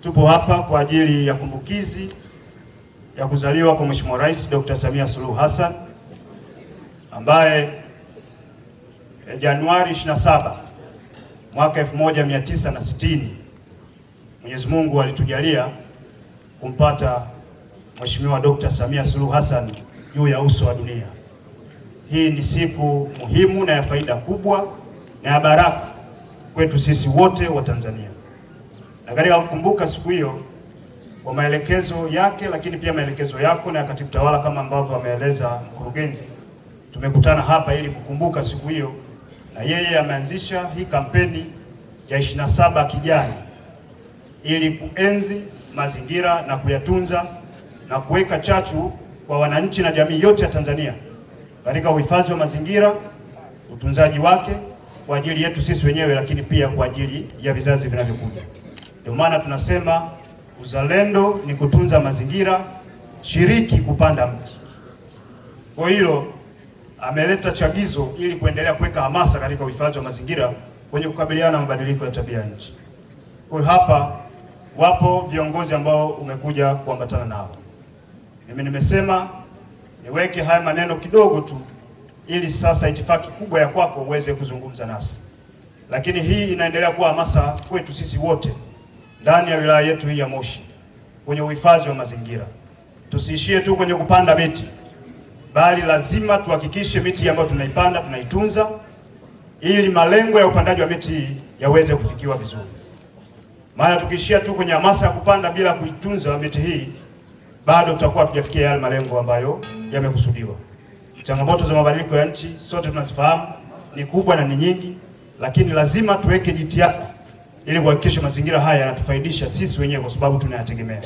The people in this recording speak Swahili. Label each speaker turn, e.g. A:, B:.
A: Tupo hapa kwa ajili ya kumbukizi ya kuzaliwa kwa Mheshimiwa Rais Dr. Samia Suluhu Hassan ambaye Januari 27 mwaka 1960 Mwenyezi Mungu alitujalia kumpata Mheshimiwa Dr. Samia Suluhu Hassan juu ya uso wa dunia. Hii ni siku muhimu na ya faida kubwa na ya baraka kwetu sisi wote wa Tanzania. Na katika kukumbuka siku hiyo, kwa maelekezo yake lakini pia maelekezo yako na ya Katibu Tawala kama ambavyo ameeleza mkurugenzi, tumekutana hapa ili kukumbuka siku hiyo, na yeye ameanzisha hii kampeni ya 27 kijani ili kuenzi mazingira na kuyatunza na kuweka chachu kwa wananchi na jamii yote ya Tanzania katika uhifadhi wa mazingira, utunzaji wake kwa ajili yetu sisi wenyewe, lakini pia kwa ajili ya vizazi vinavyokuja. Ndio maana tunasema uzalendo ni kutunza mazingira, shiriki kupanda mti. Kwa hiyo ameleta chagizo ili kuendelea kuweka hamasa katika uhifadhi wa mazingira kwenye kukabiliana na mabadiliko ya tabia nchi. Kwa hiyo hapa wapo viongozi ambao umekuja kuambatana nao. Mimi nimesema niweke haya maneno kidogo tu ili sasa itifaki kubwa ya kwako uweze kuzungumza nasi. Lakini hii inaendelea kuwa hamasa kwetu sisi wote ndani ya wilaya yetu hii ya Moshi kwenye uhifadhi wa mazingira. Tusiishie tu kwenye kupanda miti, bali lazima tuhakikishe miti ambayo tunaipanda tunaitunza ili malengo ya upandaji wa miti yaweze kufikiwa vizuri. Maana tukiishia tu kwenye hamasa ya kupanda bila kuitunza miti hii, bado tutakuwa hatujafikia yale malengo ambayo yamekusudiwa. Changamoto za mabadiliko ya nchi sote tunazifahamu, ni kubwa na ni nyingi, lakini lazima tuweke jitihada ili kuhakikisha mazingira haya yanatufaidisha sisi wenyewe kwa sababu tunayategemea.